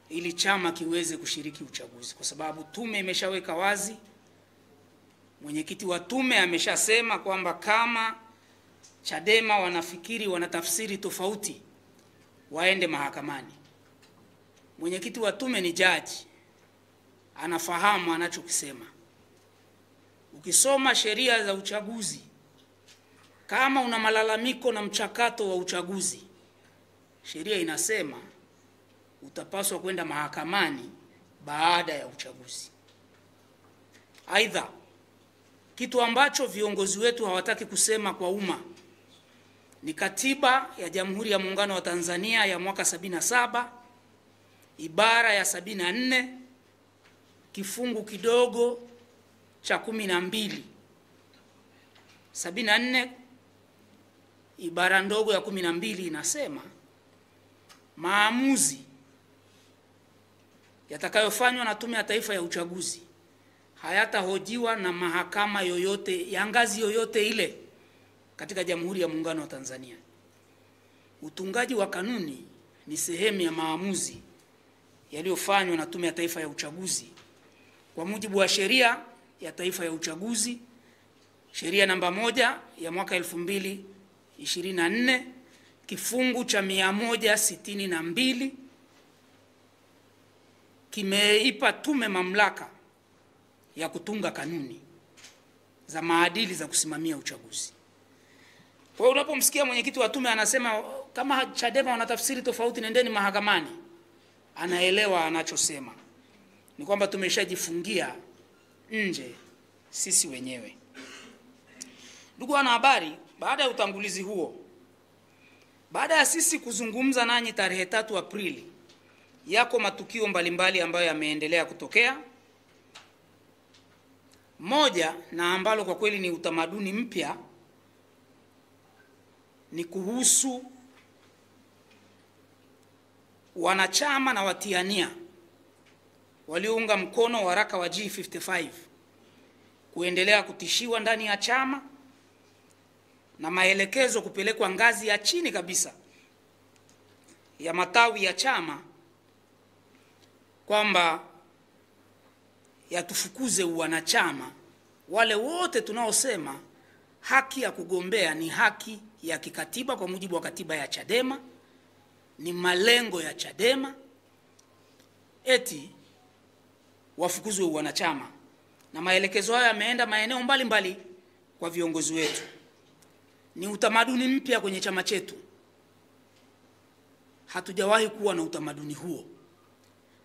ili chama kiweze kushiriki uchaguzi, kwa sababu tume imeshaweka wazi. Mwenyekiti wa tume ameshasema kwamba kama Chadema wanafikiri wanatafsiri tofauti, waende mahakamani. Mwenyekiti wa tume ni jaji, anafahamu anachokisema. Ukisoma sheria za uchaguzi, kama una malalamiko na mchakato wa uchaguzi, sheria inasema utapaswa kwenda mahakamani baada ya uchaguzi. Aidha, kitu ambacho viongozi wetu hawataki kusema kwa umma ni katiba ya Jamhuri ya Muungano wa Tanzania ya mwaka 77, ibara ya 74, kifungu kidogo cha 12. 74 ibara ndogo ya 12 inasema maamuzi yatakayofanywa na Tume ya Taifa ya Uchaguzi hayatahojiwa na mahakama yoyote ya ngazi yoyote ile katika Jamhuri ya Muungano wa Tanzania. Utungaji wa kanuni ni sehemu ya maamuzi yaliyofanywa na Tume ya Taifa ya Uchaguzi kwa mujibu wa Sheria ya Taifa ya Uchaguzi, sheria namba 1 ya mwaka 2024, kifungu cha 162, kimeipa tume mamlaka ya kutunga kanuni za maadili za kusimamia uchaguzi. Kwa hiyo unapomsikia mwenyekiti wa tume anasema kama Chadema wanatafsiri tofauti, nendeni mahakamani, anaelewa anachosema. Ni kwamba tumeshajifungia nje sisi wenyewe. Ndugu wanahabari, baada ya utangulizi huo, baada ya sisi kuzungumza nanyi tarehe 3 Aprili, yako matukio mbalimbali ambayo yameendelea kutokea. Moja, na ambalo kwa kweli ni utamaduni mpya, ni kuhusu wanachama na watiania waliounga mkono waraka wa G55 kuendelea kutishiwa ndani ya chama na maelekezo kupelekwa ngazi ya chini kabisa ya matawi ya chama kwamba yatufukuze uwanachama wale wote tunaosema haki ya kugombea ni haki ya kikatiba kwa mujibu wa katiba ya Chadema, ni malengo ya Chadema, eti wafukuzwe uwanachama. Na maelekezo haya yameenda maeneo mbalimbali kwa viongozi wetu. Ni utamaduni mpya kwenye chama chetu. Hatujawahi kuwa na utamaduni huo.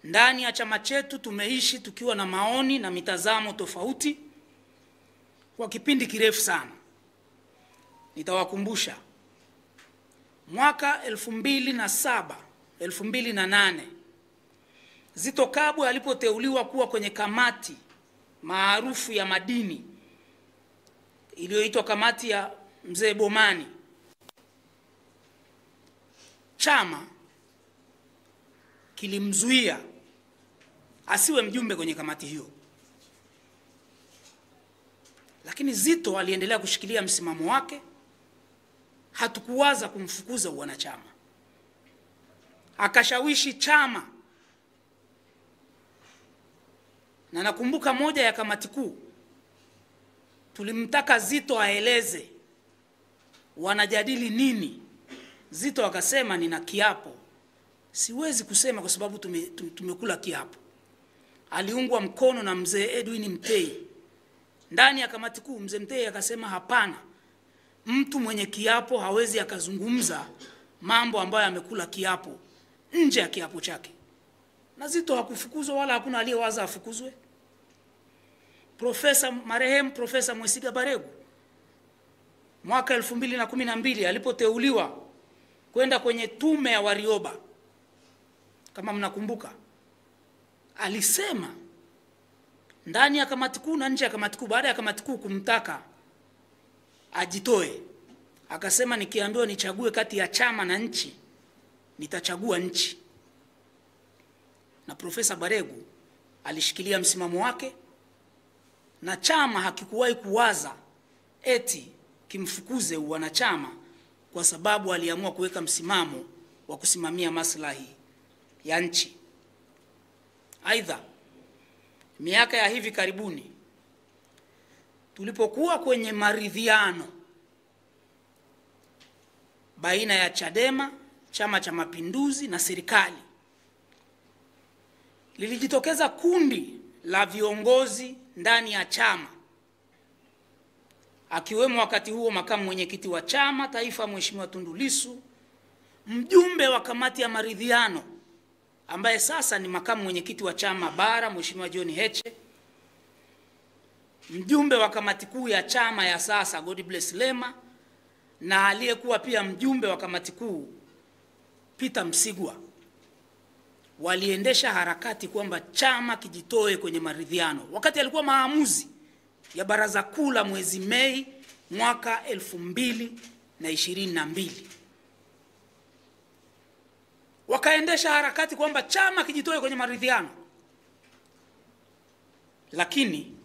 Ndani ya chama chetu tumeishi tukiwa na maoni na mitazamo tofauti kwa kipindi kirefu sana. Nitawakumbusha mwaka 2007, 2008, Zitto Kabwe alipoteuliwa kuwa kwenye kamati maarufu ya madini iliyoitwa kamati ya Mzee Bomani, chama kilimzuia asiwe mjumbe kwenye kamati hiyo. Lakini Zitto aliendelea kushikilia msimamo wake. Hatukuwaza kumfukuza uwanachama. Akashawishi chama. Na nakumbuka moja ya kamati kuu tulimtaka Zitto aeleze wanajadili nini. Zitto akasema nina kiapo, siwezi kusema kwa sababu tumekula kiapo. Aliungwa mkono na mzee Edwin Mtei. Ndani ya kamati kuu mzee Mtei akasema hapana, mtu mwenye kiapo hawezi akazungumza mambo ambayo amekula kiapo nje ya kiapo chake. Na Zitto hakufukuzwa wala hakuna aliyewaza afukuzwe. Marehemu Profesa Mwesiga Baregu mwaka 2012 alipoteuliwa kwenda kwenye tume ya Warioba, kama mnakumbuka, alisema ndani ya kamati kuu na nje ya kamati kuu, baada ya kamati kuu kumtaka ajitoe, akasema nikiambiwa nichague kati ya chama na nchi, nitachagua nchi. Na Profesa Baregu alishikilia msimamo wake, na chama hakikuwahi kuwaza eti kimfukuze uwanachama kwa sababu aliamua kuweka msimamo wa kusimamia maslahi ya nchi. Aidha, miaka ya hivi karibuni tulipokuwa kwenye maridhiano baina ya Chadema, Chama cha Mapinduzi na serikali, lilijitokeza kundi la viongozi ndani ya chama, akiwemo wakati huo makamu mwenyekiti wa chama taifa Mheshimiwa Tundu Lissu, mjumbe wa kamati ya maridhiano ambaye sasa ni makamu mwenyekiti wa chama bara Mheshimiwa John Heche, mjumbe wa kamati kuu ya chama ya sasa Godbless Lema, na aliyekuwa pia mjumbe wa kamati kuu Peter Msigwa. Waliendesha harakati kwamba chama kijitoe kwenye maridhiano, wakati alikuwa maamuzi ya baraza kuu la mwezi Mei mwaka 2022. Wakaendesha harakati kwamba chama kijitoe kwenye maridhiano, lakini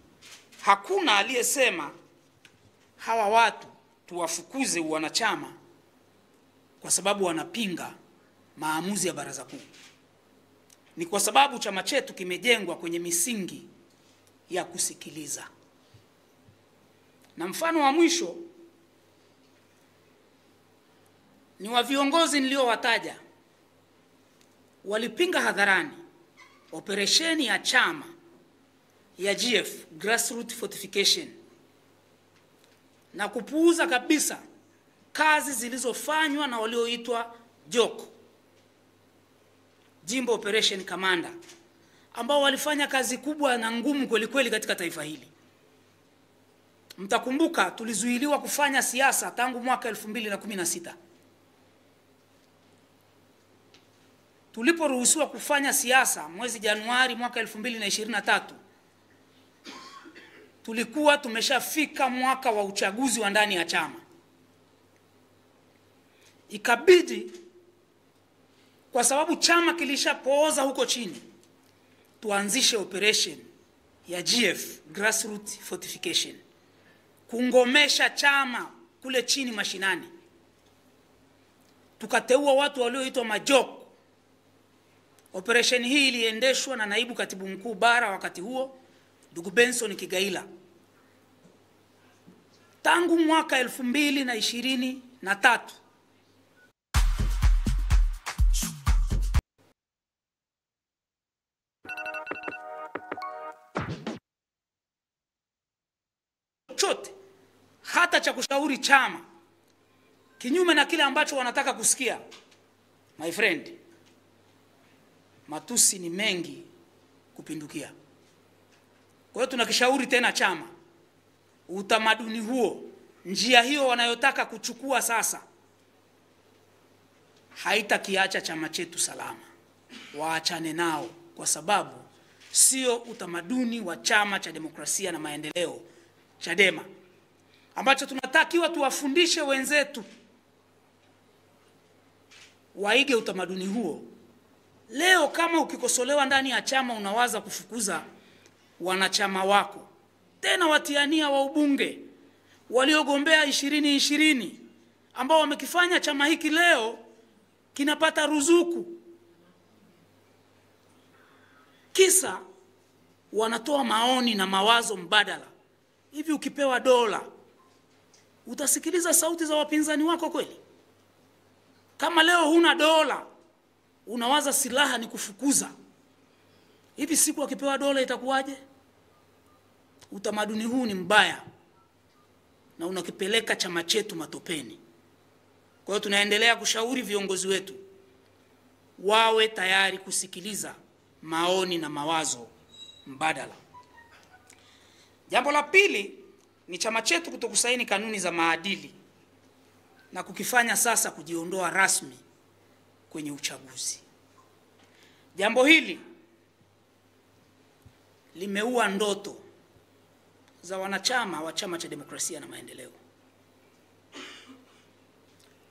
hakuna aliyesema hawa watu tuwafukuze wanachama kwa sababu wanapinga maamuzi ya baraza kuu. Ni kwa sababu chama chetu kimejengwa kwenye misingi ya kusikiliza. Na mfano wa mwisho ni wa viongozi niliowataja. Walipinga hadharani operesheni ya chama ya GF, Grassroots Fortification, na kupuuza kabisa kazi zilizofanywa na walioitwa JOCO, Jimbo Operation Commander, ambao walifanya kazi kubwa na ngumu kweli kweli katika taifa hili. Mtakumbuka tulizuiliwa kufanya siasa tangu mwaka 2016. Tuliporuhusiwa kufanya siasa mwezi Januari mwaka 2023, tulikuwa tumeshafika mwaka wa uchaguzi wa ndani ya chama. Ikabidi, kwa sababu chama kilishapooza huko chini, tuanzishe operation ya GF, Grassroots Fortification, kungomesha chama kule chini mashinani. Tukateua watu walioitwa majoko. Operation hii iliendeshwa na naibu katibu mkuu bara wakati huo, ndugu Benson Kigaila. Tangu mwaka 2023 chote hata cha kushauri chama kinyume na kile ambacho wanataka kusikia, my friend, matusi ni mengi kupindukia. Kwa hiyo tunakishauri tena chama, utamaduni huo, njia hiyo wanayotaka kuchukua sasa, haitakiacha chama chetu salama. Waachane nao, kwa sababu sio utamaduni wa Chama cha Demokrasia na Maendeleo, Chadema, ambacho tunatakiwa tuwafundishe wenzetu waige utamaduni huo. Leo kama ukikosolewa ndani ya chama unawaza kufukuza wanachama wako, tena watiania wa ubunge waliogombea 2020 ambao wamekifanya chama hiki leo kinapata ruzuku, kisa wanatoa maoni na mawazo mbadala. Hivi ukipewa dola utasikiliza sauti za wapinzani wako kweli? Kama leo huna dola unawaza silaha ni kufukuza, hivi siku akipewa dola itakuwaje? Utamaduni huu ni mbaya na unakipeleka chama chetu matopeni. Kwa hiyo tunaendelea kushauri viongozi wetu wawe tayari kusikiliza maoni na mawazo mbadala. Jambo la pili ni chama chetu kutokusaini kanuni za maadili na kukifanya sasa kujiondoa rasmi kwenye uchaguzi. Jambo hili limeua ndoto za wanachama wa Chama cha Demokrasia na Maendeleo.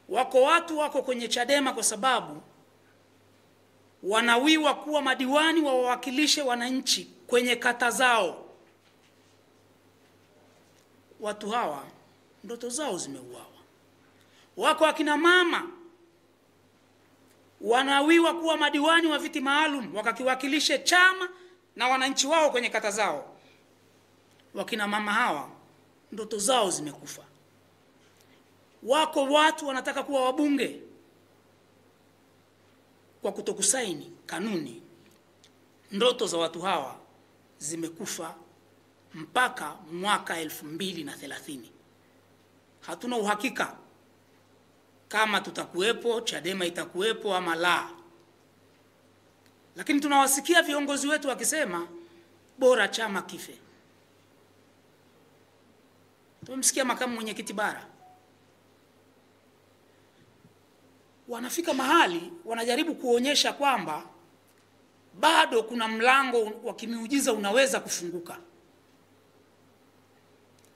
Wako watu wako kwenye Chadema kwa sababu wanawiwa kuwa madiwani wa wawakilishe wananchi kwenye kata zao. Watu hawa ndoto zao zimeuawa. Wako akina mama wanawiwa kuwa madiwani wa viti maalum wakakiwakilishe chama na wananchi wao kwenye kata zao. Wakina mama hawa ndoto zao zimekufa. Wako watu wanataka kuwa wabunge, kwa kutokusaini kanuni, ndoto za watu hawa zimekufa mpaka mwaka 2030. Hatuna uhakika kama tutakuwepo, Chadema itakuwepo ama la. Lakini tunawasikia viongozi wetu wakisema bora chama kife. Tumemsikia makamu mwenyekiti bara. Wanafika mahali wanajaribu kuonyesha kwamba bado kuna mlango wa kimiujiza unaweza kufunguka.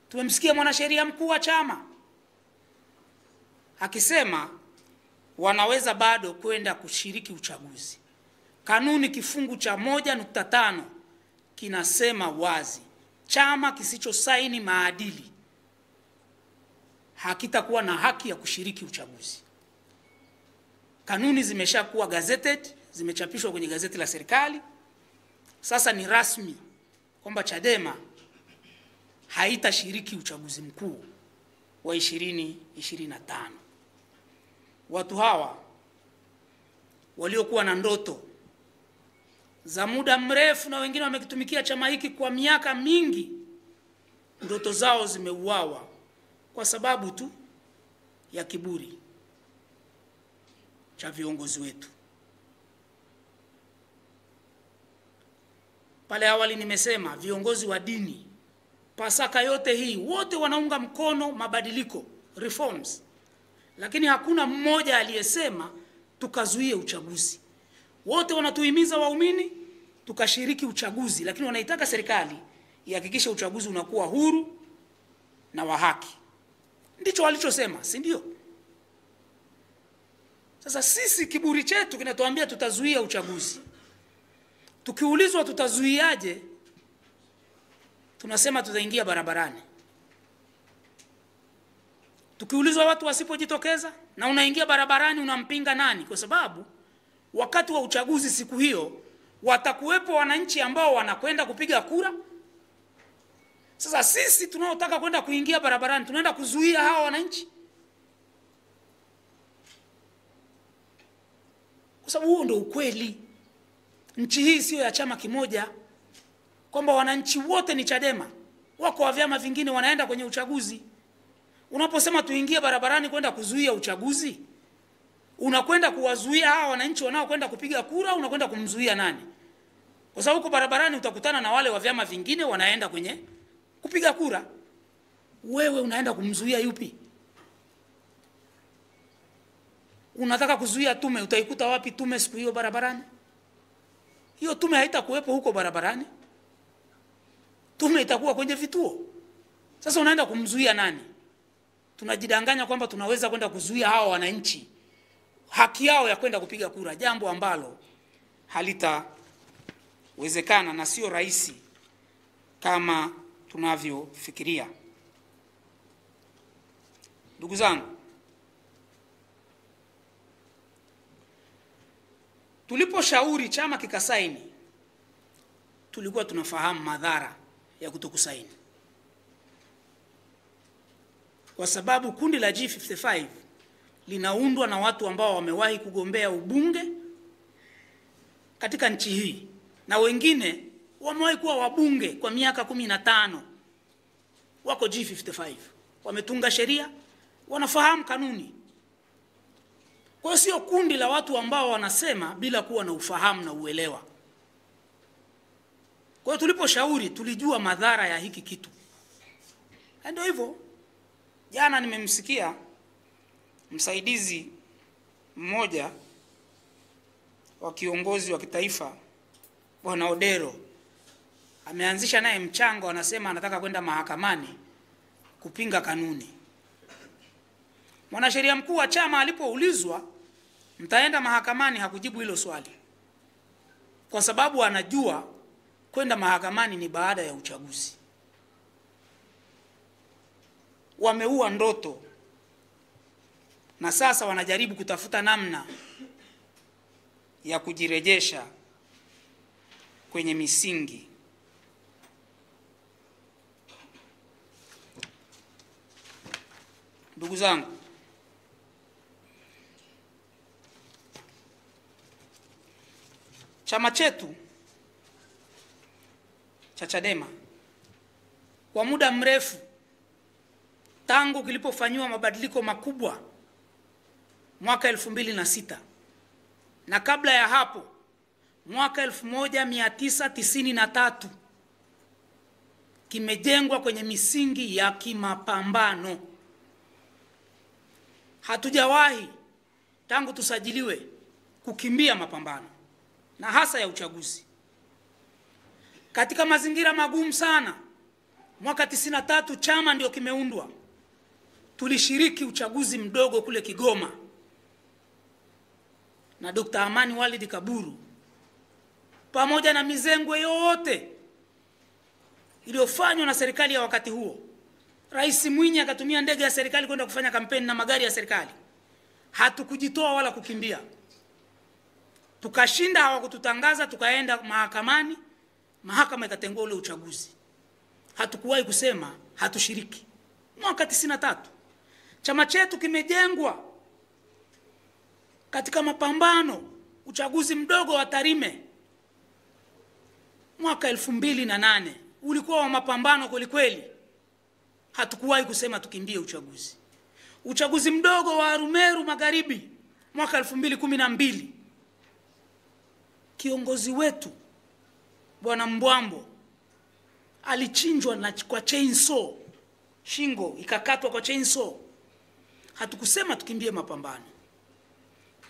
Tumemsikia mwanasheria mkuu wa chama akisema wanaweza bado kwenda kushiriki uchaguzi. Kanuni kifungu cha 1.5 kinasema wazi, chama kisichosaini maadili hakitakuwa na haki ya kushiriki uchaguzi. Kanuni zimeshakuwa gazetted, zimechapishwa kwenye gazeti la serikali. Sasa ni rasmi kwamba Chadema haitashiriki uchaguzi mkuu wa 2025. Watu hawa waliokuwa na ndoto za muda mrefu na wengine wamekitumikia chama hiki kwa miaka mingi, ndoto zao zimeuawa kwa sababu tu ya kiburi cha viongozi wetu. Pale awali nimesema viongozi wa dini, Pasaka yote hii wote wanaunga mkono mabadiliko, reforms. Lakini hakuna mmoja aliyesema tukazuie uchaguzi. Wote wanatuhimiza waumini tukashiriki uchaguzi, lakini wanaitaka serikali ihakikishe uchaguzi unakuwa huru na wa haki. Ndicho walichosema, si ndio? Sasa sisi kiburi chetu kinatuambia tutazuia uchaguzi. Tukiulizwa tutazuiaje, tunasema tutaingia barabarani. Tukiulizwa watu wasipojitokeza na unaingia barabarani, unampinga nani? Kwa sababu wakati wa uchaguzi siku hiyo watakuwepo wananchi ambao wanakwenda kupiga kura. Sasa sisi tunaotaka kwenda kuingia barabarani tunaenda kuzuia hawa wananchi? Kwa sababu huo ndio ukweli. Nchi hii sio ya chama kimoja, kwamba wananchi wote ni Chadema, wako wa vyama vingine wanaenda kwenye uchaguzi. Unaposema tuingie barabarani kwenda kuzuia uchaguzi, unakwenda kuwazuia hawa wananchi wanaokwenda kupiga kura, unakwenda kumzuia nani? Kwa sababu huko barabarani utakutana na wale wa vyama vingine wanaenda kwenye kupiga kura. Wewe unaenda kumzuia yupi? Unataka kuzuia tume, utaikuta wapi tume siku hiyo barabarani? Hiyo tume haitakuwepo huko barabarani. Tume itakuwa kwenye vituo. Sasa unaenda kumzuia nani? Tunajidanganya kwamba tunaweza kwenda kuzuia hawa wananchi haki yao ya kwenda kupiga kura, jambo ambalo halitawezekana na sio rahisi kama tunavyofikiria. Ndugu zangu, tuliposhauri chama kikasaini, tulikuwa tunafahamu madhara ya kutokusaini. Kwa sababu kundi la G55 linaundwa na watu ambao wamewahi kugombea ubunge katika nchi hii, na wengine wamewahi kuwa wabunge kwa miaka 15. Wako G55, wametunga sheria, wanafahamu kanuni. Kwa hiyo sio kundi la watu ambao wanasema bila kuwa na ufahamu na uelewa. Kwa hiyo tuliposhauri tulijua madhara ya hiki kitu. Ndio hivyo. Jana nimemsikia msaidizi mmoja wa kiongozi wa kitaifa Bwana Odero ameanzisha naye mchango, anasema anataka kwenda mahakamani kupinga kanuni. Mwanasheria mkuu wa chama alipoulizwa mtaenda mahakamani, hakujibu hilo swali, kwa sababu anajua kwenda mahakamani ni baada ya uchaguzi. Wameua ndoto na sasa wanajaribu kutafuta namna ya kujirejesha kwenye misingi. Ndugu zangu, chama chetu cha Chadema kwa muda mrefu tangu kilipofanywa mabadiliko makubwa mwaka 2006 na kabla ya hapo mwaka 1993 kimejengwa kwenye misingi ya kimapambano. Hatujawahi tangu tusajiliwe kukimbia mapambano, na hasa ya uchaguzi. Katika mazingira magumu sana, mwaka 93 chama ndio kimeundwa. Tulishiriki uchaguzi mdogo kule Kigoma na Dr. Amani Walid Kaburu, pamoja na mizengwe yote iliyofanywa na serikali ya wakati huo. Rais Mwinyi akatumia ndege ya serikali kwenda kufanya kampeni na magari ya serikali. Hatukujitoa wala kukimbia. Tukashinda, hawakututangaza, tukaenda mahakamani, mahakama ikatengua ule uchaguzi. Hatukuwahi kusema hatushiriki. Mwaka 93 chama chetu kimejengwa katika mapambano. Uchaguzi mdogo wa Tarime mwaka 2008 ulikuwa wa mapambano kweli kweli. Hatukuwahi kusema tukimbie uchaguzi. Uchaguzi mdogo wa Arumeru Magharibi mwaka 2012, kiongozi wetu Bwana Mbwambo alichinjwa kwa chainsaw, shingo ikakatwa kwa chainsaw. Hatukusema tukimbie mapambano.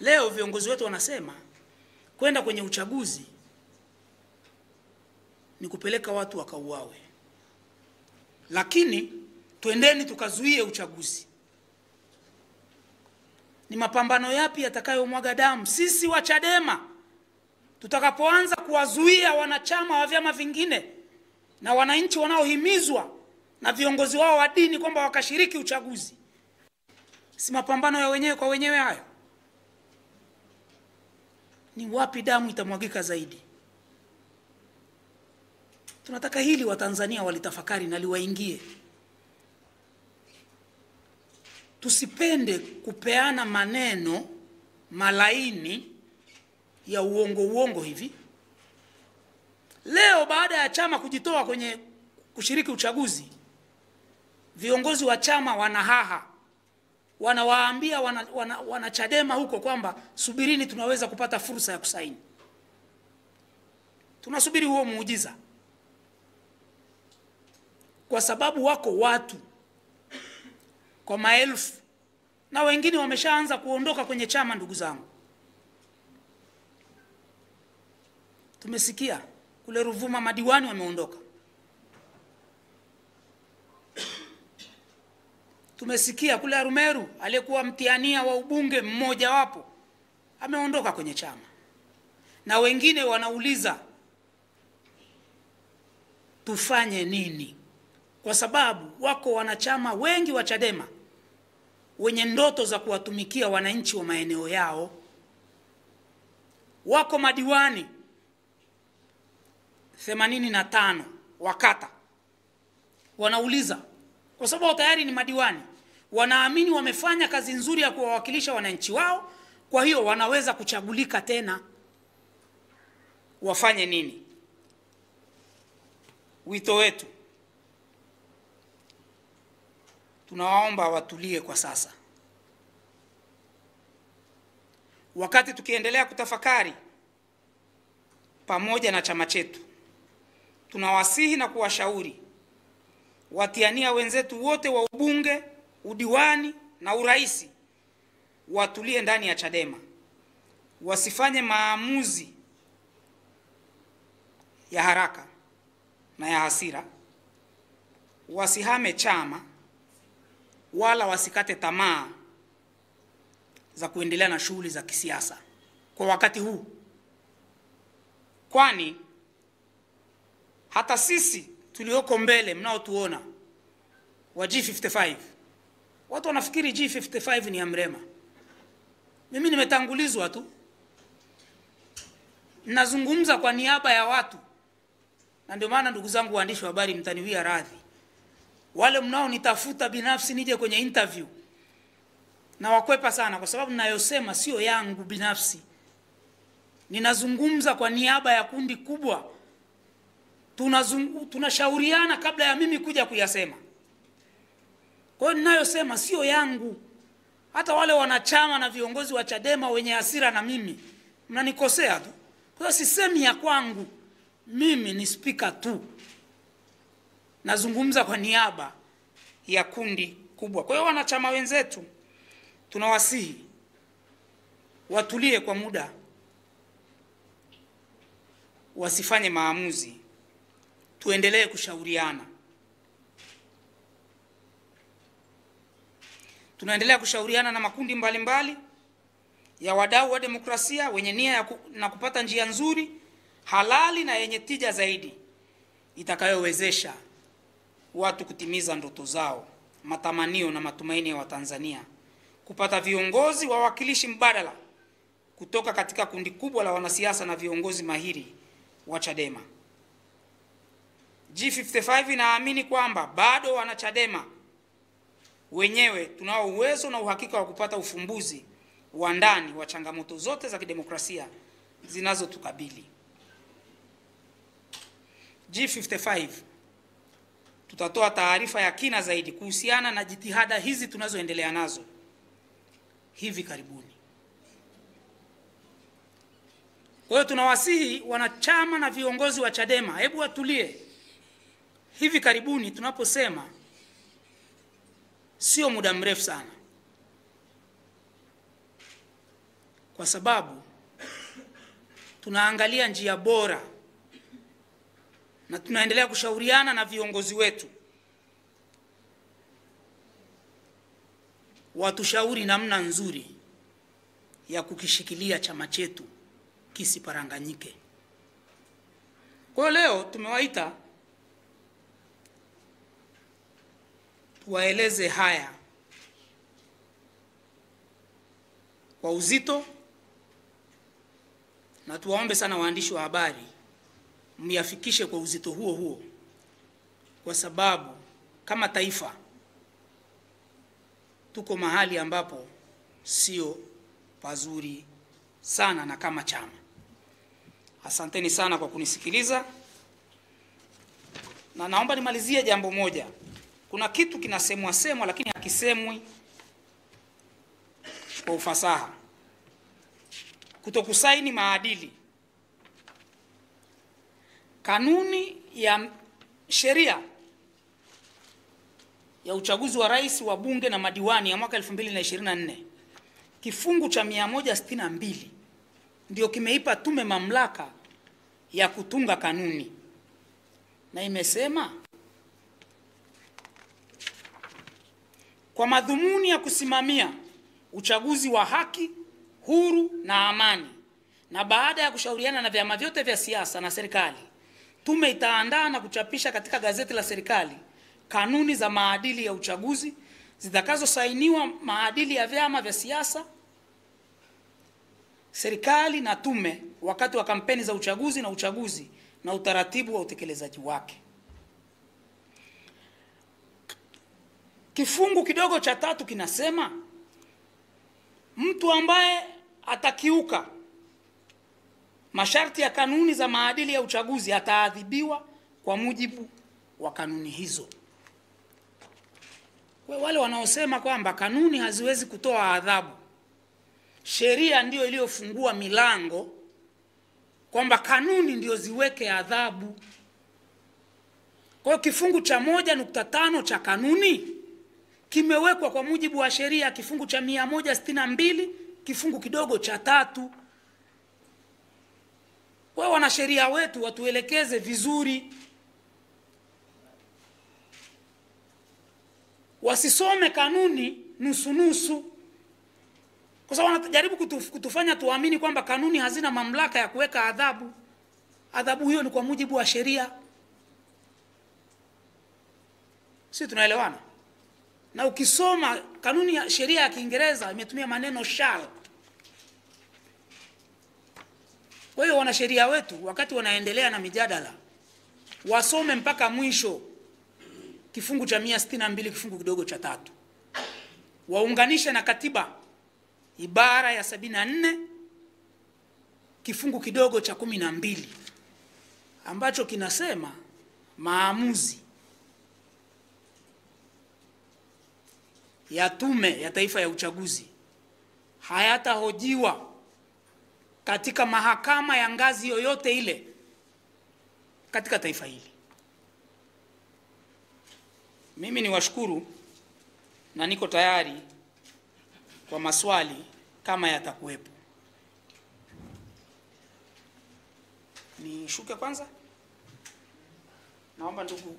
Leo viongozi wetu wanasema kwenda kwenye uchaguzi ni kupeleka watu wakauawe. Lakini twendeni tukazuie uchaguzi. Ni mapambano yapi yatakayomwaga damu? Sisi wa Chadema tutakapoanza kuwazuia wanachama wa vyama vingine na wananchi wanaohimizwa na viongozi wao wa dini kwamba wakashiriki uchaguzi, si mapambano ya wenyewe kwa wenyewe hayo? Ni wapi damu itamwagika zaidi? Tunataka hili Watanzania walitafakari na liwaingie. Tusipende kupeana maneno malaini ya uongo hivi. Leo baada ya chama kujitoa kwenye kushiriki uchaguzi, viongozi wa chama wanahaha, wanawaambia wana Chadema huko kwamba subirini, tunaweza kupata fursa ya kusaini. Tunasubiri huo muujiza, kwa sababu wako watu kwa maelfu na wengine wameshaanza kuondoka kwenye chama. Ndugu zangu, tumesikia kule Ruvuma madiwani wameondoka. Tumesikia kule Arumeru aliyekuwa mtiania wa ubunge mmoja wapo ameondoka kwenye chama. Na wengine wanauliza tufanye nini? Kwa sababu wako wanachama wengi wa Chadema wenye ndoto za kuwatumikia wananchi wa maeneo yao. Wako madiwani 85 wakata wanauliza, kwa sababu tayari ni madiwani, wanaamini wamefanya kazi nzuri ya kuwawakilisha wananchi wao, kwa hiyo wanaweza kuchagulika tena. Wafanye nini? Wito wetu, tunawaomba watulie kwa sasa. Wakati tukiendelea kutafakari pamoja na chama chetu, tunawasihi na kuwashauri watiania wenzetu wote wa ubunge, udiwani na uraisi watulie ndani ya Chadema. Wasifanye maamuzi ya haraka na ya hasira. Wasihame chama wala wasikate tamaa za kuendelea na shughuli za kisiasa kwa wakati huu. Kwani hata sisi tulioko mbele mnaotuona wa G55, watu wanafikiri G55 ni ya Mrema. Mimi nimetangulizwa tu. Nazungumza kwa niaba ya watu. Na ndio maana ndugu zangu waandishi wa habari, mtaniwia radhi. Wale mnao nitafuta binafsi nije kwenye interview, na wakwepa sana, kwa sababu ninayosema sio yangu binafsi. Ninazungumza kwa niaba ya kundi kubwa. Tunashauriana kabla ya mimi kuja kuyasema. Kwa hiyo ninayosema sio yangu. Hata wale wanachama na viongozi wa Chadema wenye hasira na mimi, mnanikosea tu. Kwa hiyo sisemi ya kwangu. Mimi ni speaker tu. Nazungumza kwa niaba ya kundi kubwa. Kwa hiyo wanachama wenzetu, tunawasihi watulie kwa muda, wasifanye maamuzi, tuendelee kushauriana. Tunaendelea kushauriana na makundi mbalimbali ya wadau wa demokrasia wenye nia na kupata njia nzuri, halali na yenye tija zaidi itakayowezesha watu kutimiza ndoto zao, matamanio na matumaini ya Watanzania, kupata viongozi wawakilishi mbadala kutoka katika kundi kubwa la wanasiasa na viongozi mahiri wa Chadema. G55 inaamini kwamba bado wanachadema wenyewe tunao uwezo na uhakika wa kupata ufumbuzi wa ndani wa changamoto zote za kidemokrasia zinazotukabili. G55 tutatoa taarifa ya kina zaidi kuhusiana na jitihada hizi tunazoendelea nazo hivi karibuni. Kwa hiyo tunawasihi wanachama na viongozi wa Chadema, hebu watulie. Hivi karibuni tunaposema sio muda mrefu sana, kwa sababu tunaangalia njia bora na tunaendelea kushauriana na viongozi wetu watushauri namna nzuri ya kukishikilia chama chetu kisiparanganyike. Kwa leo tumewaita tuwaeleze haya kwa uzito, na tuwaombe sana waandishi wa habari myafikishe kwa uzito huo huo, kwa sababu kama taifa tuko mahali ambapo sio pazuri sana, na kama chama. Asanteni sana kwa kunisikiliza, na naomba nimalizie jambo moja. Kuna kitu kinasemwa lakini hakisemwi kwa ufasaha: kutokusaini maadili. Kanuni ya sheria ya uchaguzi wa rais, wa bunge na madiwani ya mwaka 2024 kifungu cha 162 ndio kimeipa tume mamlaka ya kutunga kanuni, na imesema kwa madhumuni ya kusimamia uchaguzi wa haki, huru na amani, na baada ya kushauriana na vyama vyote vya siasa na serikali, tume itaandaa na kuchapisha katika gazeti la serikali kanuni za maadili ya uchaguzi zitakazosainiwa maadili ya vyama vya siasa, serikali na tume wakati wa kampeni za uchaguzi na utaratibu wa utekelezaji wake. Kifungu kidogo cha 3 kinasema mtu ambaye atakiuka masharti ya kanuni za maadili ya uchaguzi ataadhibiwa kwa mujibu wa kanuni hizo. Kwa wale wanaosema kwamba kanuni haziwezi kutoa adhabu, sheria ndio iliyofungua milango kwamba kanuni ndio ziweke adhabu. Kwa kifungu cha 1.5 cha kanuni kimewekwa kwa mujibu wa sheria kifungu cha 162 kifungu kidogo cha 3. Kwa wanasheria wetu watuelekeze vizuri, wasisome kanuni nusu, kwa sababu wanajaribu kutufanya tuamini kwamba kanuni hazina mamlaka ya kuweka adhabu. Adhabu hiyo ni kwa mujibu wa sheria. Sisi tunaelewana? Na ukisoma kanuni ya sheria ya Kiingereza imetumia maneno shall. Kwa hiyo wanasheria wetu wakati wanaendelea na mijadala wasome mpaka mwisho kifungu cha 162 kifungu kidogo cha 3, waunganishe na katiba ibara ya 74 kifungu kidogo cha 12 ambacho kinasema maamuzi ya Tume ya Taifa ya Uchaguzi hayatahojiwa katika mahakama ya ngazi yoyote ile katika taifa hili. Mimi ni washukuru na niko tayari kwa maswali kama yatakuwepo. Nishuke kwanza? Naomba ndugu